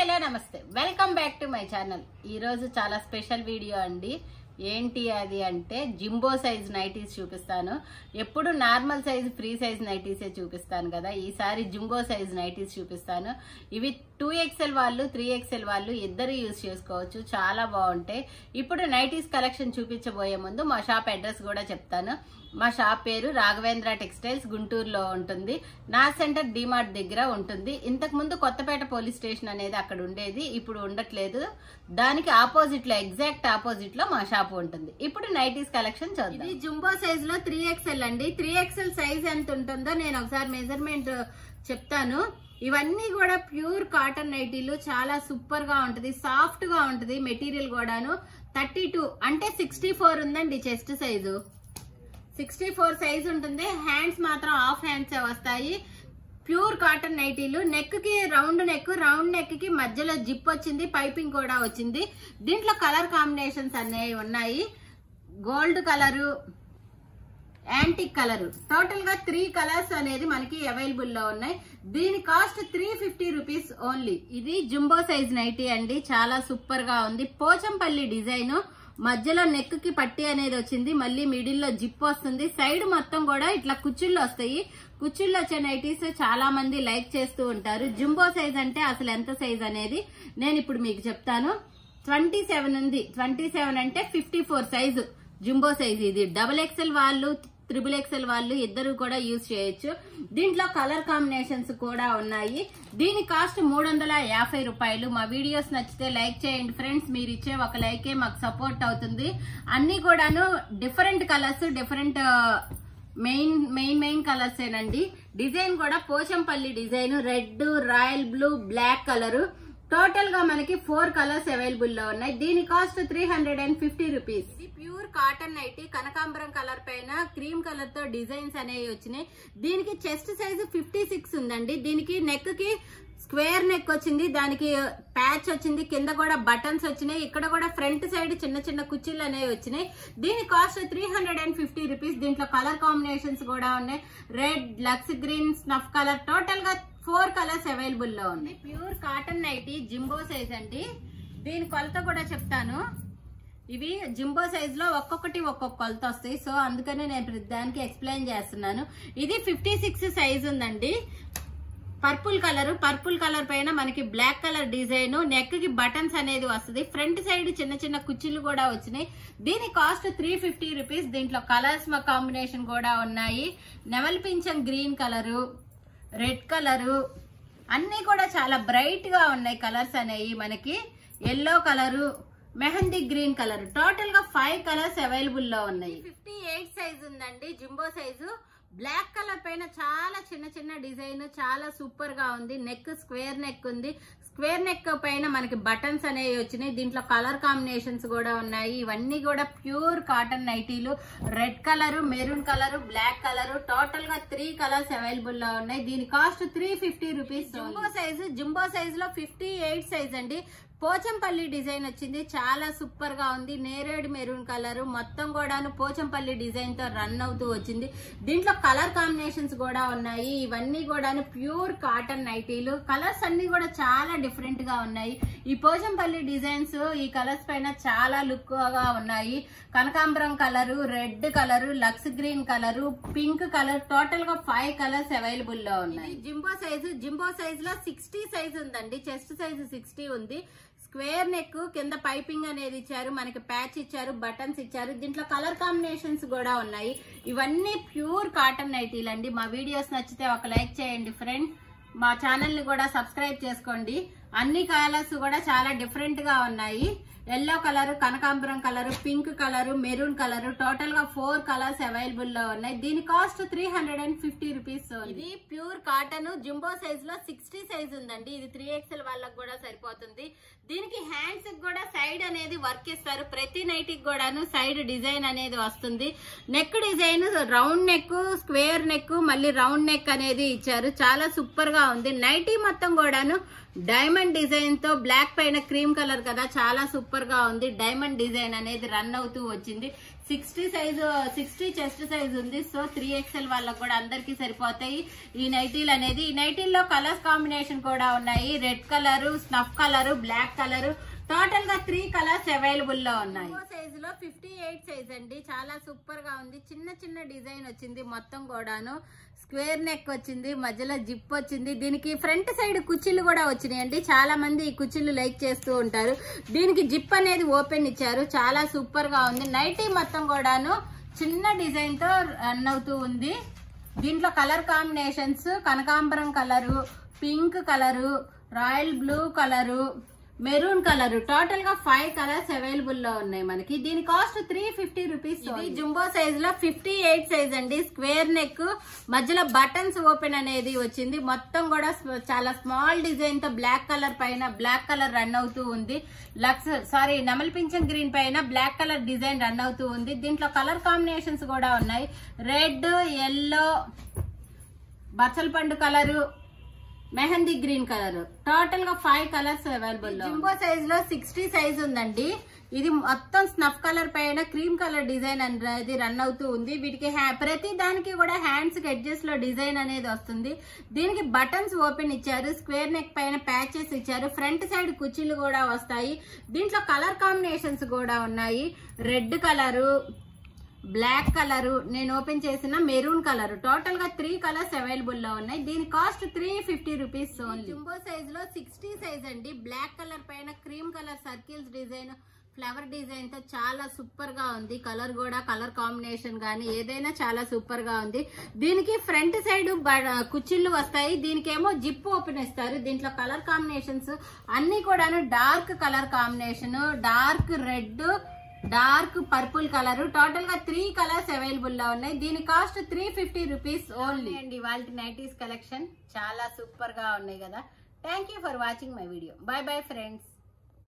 Hello నమస్తే, welcome back to my channel. ఈ రోజు చాలా స్పెషల్ వీడియో అండి. ఏంటి అది అంటే జింబో సైజ్ నైటీస్ చూపిస్తాను. ఎప్పుడు నార్మల్ సైజ్ ఫ్రీ సైజ్ నైటీసే చూపిస్తాను కదా, ఈసారి జింబో సైజ్ నైటీస్ చూపిస్తాను. ఇవి 2XL వాళ్ళు 3XL వాళ్ళు ఇద్దరు యూజ్ చేసుకోవచ్చు, చాలా బాగుంటాయి. ఇప్పుడు నైటీస్ కలెక్షన్ చూపించబోయే ముందు మా షాప్ అడ్రస్ కూడా చెప్తాను. మా షాప్ పేరు రాఘవేంద్ర టెక్స్టైల్స్, గుంటూరులో ఉంటుంది. నా సెంటర్ డిమార్ట్ దగ్గర ఉంటుంది. ఇంతకు ముందు కొత్తపేట పోలీస్ స్టేషన్ అనేది అక్కడ ఉండేది, ఇప్పుడు ఉండట్లేదు. దానికి ఆపోజిట్ లో, ఎగ్జాక్ట్ ఆపోజిట్ లో మా షాప్ ఉంటుంది. ఇప్పుడు నైటీస్ కలెక్షన్ చూద్దాం. ఇది జంబో సైజ్ లో 3XL అండి. 3XL సైజ్ ఎంత ఉంటుందో నేను ఒకసారి మెజర్మెంట్ చెప్తాను. ఇవన్నీ కూడా ప్యూర్ కాటన్ నైటీలు, చాలా సూపర్ గా ఉంటది, సాఫ్ట్ గా ఉంటది. మెటీరియల్ కూడాను 32 అంటే 64 ఉందండి చెస్ట్ సైజు. 64 సైజ్ ఉంటుంది. హ్యాండ్స్ మాత్రం హాఫ్ హ్యాండ్స్ వస్తాయి. ప్యూర్ కాటన్ నైటీలు. నెక్ కి రౌండ్ నెక్ కి మధ్యలో జిప్ వచ్చింది, పైపింగ్ కూడా వచ్చింది. దీంట్లో కలర్ కాంబినేషన్స్ అనేవి ఉన్నాయి. Gold colour, antique colour, total గా 3 కలర్స్ అనేది మనకి అవైలబుల్ లో ఉన్నాయి. దీని కాస్ట్ 350 రూపీస్ ఓన్లీ. ఇది జంబో సైజ్ నైటీ అండి, చాలా సూపర్ గా ఉంది. పోచంపల్లి డిజైన్, మధ్యలో నెక్ కి పట్టి అనేది వచ్చింది, మళ్ళీ మిడిల్ లో జిప్ వస్తుంది. సైడ్ మొత్తం కూడా ఇట్లా కుచ్చుళ్ళు వస్తాయి. కుచ్చుళ్ళు వచ్చే నైటీస్ చాలా మంది లైక్ చేస్తూ ఉంటారు. జంబో సైజ్ అంటే అసలు ఎంత సైజ్ అనేది నేను ఇప్పుడు మీకు చెప్తాను. 27 ఉంది. 27 అంటే 54 సైజు జంబో సైజ్. ఇది XXL వాళ్ళు, XXL వాళ్ళు ఇద్దరు కూడా యూజ్ చేయొచ్చు. దీంట్లో కలర్ కాంబినేషన్స్ కూడా ఉన్నాయి. దీని కాస్ట్ 350 రూపాయలు. మా వీడియోస్ నచ్చితే లైక్ చేయండి ఫ్రెండ్స్. మీరు ఇచ్చే ఒక లైకే మాకు సపోర్ట్ అవుతుంది. అన్ని కూడాను different colours, different main colours ఏనండి. డిజైన్ కూడా Pochampally design, red, royal blue, black colour. Total గా మనకి 4 కలర్స్ అవైలబుల్ లో ఉన్నాయి. దీని కాస్ట్ 350 రూపీస్. ఇది ప్యూర్ కాటన్ నైటీ, కనకాంబరం కలర్ పైన క్రీమ్ కలర్ తో డిజైన్స్ అనేవి వచ్చినాయి. దీనికి చెస్ట్ సైజ్ 56 ఉందండి. దీనికి నెక్ కి స్క్వేర్ నెక్ వచ్చింది, దానికి ప్యాచ్ వచ్చింది, కింద కూడా బటన్స్ వచ్చినాయి. ఇక్కడ కూడా ఫ్రంట్ సైడ్ చిన్న చిన్న కుర్చీలు అనేవి వచ్చినాయి. దీని కాస్ట్ 350 రూపీస్. దీంట్లో కలర్ కాంబినేషన్స్ కూడా ఉన్నాయి. Red, lux green, snuff colour. Total గా 4 కలర్స్ అవైలబుల్ లో ఉన్నాయి. Pure cotton nightie jumbo size అండి. దీని కొలత కూడా చెప్తాను. ఇవి జింబో సైజ్ లో ఒక్కొక్కటి ఒక్కొక్క కొలత వస్తాయి, సో అందుకనే నేను దానికి ఎక్స్ప్లెయిన్ చేస్తున్నాను. ఇది 56 సైజ్ ఉందండి. పర్పుల్ కలర్ పైన మనకి బ్లాక్ కలర్ డిజైన్, నెక్ కి బటన్స్ అనేది వస్తుంది. ఫ్రంట్ సైడ్ చిన్న చిన్న కుర్చీలు కూడా వచ్చినాయి. దీని కాస్ట్ 350 రూపీస్. దీంట్లో కలర్స్ కాంబినేషన్ కూడా ఉన్నాయి. నెమలి పింఛం గ్రీన్ కలరు, రెడ్ కలరు, అన్ని కూడా చాలా బ్రైట్ గా ఉన్నాయి కలర్స్ అనేవి. మనకి yellow colour, mehndi green colour. Total గా 5 కలర్స్ అవైలబుల్ లో ఉన్నాయి. 58 సైజ్ ఉందండి జింబో సైజు. బ్లాక్ కలర్ పైన చాలా చిన్న చిన్న డిజైన్, చాలా సూపర్ గా ఉంది. నెక్ స్క్వేర్ నెక్ ఉంది. స్క్వేర్ నెక్ పైన మనకి బటన్స్ అనేవి వచ్చినాయి. దీంట్లో కలర్ కాంబినేషన్స్ కూడా ఉన్నాయి. ఇవన్నీ కూడా ప్యూర్ కాటన్ నైటీలు. Red colour, maroon colour, black colour. Total గా 3 కలర్స్ అవైలబుల్ లో ఉన్నాయి. దీని కాస్ట్ 350 రూపీస్. జంబో సైజ్ లో 58 సైజ్ అండి. పోచంపల్లి డిజైన్ వచ్చింది, చాలా సూపర్ గా ఉంది. నేరేడ్ మెరూన్ కలర్, మొత్తం కూడాను పోచంపల్లి డిజైన్ తో రన్ అవుతూ వచ్చింది. దీంట్లో కలర్ కాంబినేషన్స్ కూడా ఉన్నాయి. ఇవన్నీ కూడాను ప్యూర్ కాటన్ నైటీలు. కలర్స్ అన్ని కూడా చాలా డిఫరెంట్ గా ఉన్నాయి. ఈ పోచంపల్లి డిజైన్స్ ఈ కలర్స్ పైన చాలా లుక్ గా ఉన్నాయి. కనకాంబరం colour, red colour, lux green colour, pink colour. Total గా 5 కలర్స్ అవైలబుల్ లో ఉన్నాయి. జింబో సైజ్ లో 60 సైజ్ ఉందండి. చెస్ట్ సైజ్ 60 ఉంది. స్క్వేర్ నెక్, కింద పైపింగ్ అనేది ఇచ్చారు, మనకి ప్యాచ్ ఇచ్చారు, బటన్స్ ఇచ్చారు. దీంట్లో కలర్ కాంబినేషన్స్ కూడా ఉన్నాయి. ఇవన్నీ ప్యూర్ కాటన్ నైటీలు అండి. మా వీడియోస్ నచ్చితే ఒక లైక్ చేయండి ఫ్రెండ్. మా ఛానల్ ని కూడా సబ్స్క్రైబ్ చేసుకోండి. అన్ని కలర్స్ కూడా చాలా డిఫరెంట్ గా ఉన్నాయి. ఎల్లో కలర్, కనకాంబరం colour, pink colour, maroon colour. Total గా 4 కలర్స్ అవైలబుల్ లో ఉన్నాయి. దీని కాస్ట్ 350 రూపీస్. ఇది ప్యూర్ కాటన్ జింబో సైజ్ లో 60 సైజ్ ఉందండి. ఇది 3XL వాళ్ళకి కూడా సరిపోతుంది. దీనికి హ్యాండ్స్ కూడా సైడ్ అనేది వర్క్ ఇస్తారు. ప్రతి నైటీకి కూడాను సైడ్ డిజైన్ అనేది వస్తుంది. Neck design round neck, square neck, మళ్ళీ రౌండ్ నెక్ అనేది ఇచ్చారు. చాలా సూపర్ గా ఉంది. నైటీ మొత్తం కూడాను డైమండ్ డైమండ్ డిజైన్ తో బ్లాక్ పైన క్రీమ్ కలర్ కదా, చాలా సూపర్ గా ఉంది. డైమండ్ డిజైన్ అనేది రన్ అవుతూ వచ్చింది. 60 చెస్ట్ సైజ్ ఉంది. సో 3XL వాళ్ళకు కూడా అందరికి సరిపోతాయి ఈ నైటీలు అనేది. ఈ నైటీల్లో కలర్స్ కాంబినేషన్ కూడా ఉన్నాయి. Red colour, snuff colour, black colour, total గా 3 కలర్స్ అవైలబుల్ లో ఉన్నాయి. సైజ్ లో 58 సైజ్ అండి. చాలా సూపర్ గా ఉంది. చిన్న చిన్న డిజైన్ వచ్చింది. మొత్తం కూడాను స్క్వేర్ నెక్ వచ్చింది, మధ్యలో జిప్ వచ్చింది. దీనికి ఫ్రంట్ సైడ్ కుచ్చిళ్ళు కూడా వచ్చినాయండి. చాలా మంది ఈ కుచ్చిళ్ళు లైక్ చేస్తూ ఉంటారు. దీనికి జిప్ అనేది ఓపెన్ ఇచ్చారు. చాలా సూపర్ గా ఉంది. నైటీ మొత్తం కూడాను చిన్న డిజైన్ తో రన్ అవుతూ ఉంది. దీంట్లో కలర్ కాంబినేషన్స్ కనకాంబరం colour, pink colour, royal blue colour, maroon colour, total గా 5 కలర్స్ అవైలబుల్ లో ఉన్నాయి మనకి. దీని కాస్ట్ 350 రూపీస్. ఇది జంబో సైజ్ లో 58 సైజ్ అండి. స్క్వేర్ నెక్, మధ్యలో బటన్స్ ఓపెన్ అనేది వచ్చింది. మొత్తం కూడా చాలా స్మాల్ డిజైన్ తో బ్లాక్ కలర్ పైన బ్లాక్ కలర్ రన్ అవుతూ ఉంది. నెమలి పింఛన్ గ్రీన్ పైన బ్లాక్ కలర్ డిజైన్ రన్ అవుతూ ఉంది. దీంట్లో కలర్ కాంబినేషన్స్ కూడా ఉన్నాయి. రెడ్, ఎల్లో, బచ్చల పండు colour, mehndi green colour, total గా 5 కలర్స్ అవైలబుల్. జింబో సైజ్ లో 60 సైజ్ ఉందండి. ఇది మొత్తం స్నఫ్ కలర్ పైన క్రీమ్ కలర్ డిజైన్ అనేది రన్ అవుతూ ఉంది. వీటికి ప్రతి దానికి కూడా హ్యాండ్స్ కి ఎడ్జెస్ లో డిజైన్ అనేది వస్తుంది. దీనికి బటన్స్ ఓపెన్ ఇచ్చారు. స్క్వేర్ నెక్ పైన ప్యాచెస్ ఇచ్చారు. ఫ్రంట్ సైడ్ కుచ్చిళ్ళు కూడా వస్తాయి. దీంట్లో కలర్ కాంబినేషన్స్ కూడా ఉన్నాయి. రెడ్ కలరు, బ్లాక్ కలర్, నేను ఓపెన్ చేసిన మెరూన్ కలర్, టోటల్ గా 3 కలర్స్ అవైలబుల్ లో ఉన్నాయి. దీని cost 350 rupees only. Jumbo size లో 60 సైజ్ అండి. బ్లాక్ కలర్ పైన cream colour circles design, flower design తో చాలా సూపర్ గా ఉంది. కలర్ కూడా కలర్ కాంబినేషన్ గానీ ఏదైనా చాలా సూపర్ గా ఉంది. దీనికి ఫ్రంట్ సైడ్ కుచ్చిళ్ళు వస్తాయి. దీనికేమో జిప్ ఓపెన్ ఇస్తారు. దీంట్లో కలర్ కాంబినేషన్స్ అన్ని కూడాను dark colour combination, dark red, dark purple colour, total గా 3 కలర్స్ అవైలబుల్ లో ఉన్నాయి. దీని కాస్ట్ 350 రూపీస్ ఓన్లీ అండి. వాళ్ళ నైటీస్ కలెక్షన్ చాలా సూపర్ గా ఉన్నాయి కదా. Thank you for watching my video. By bye friends.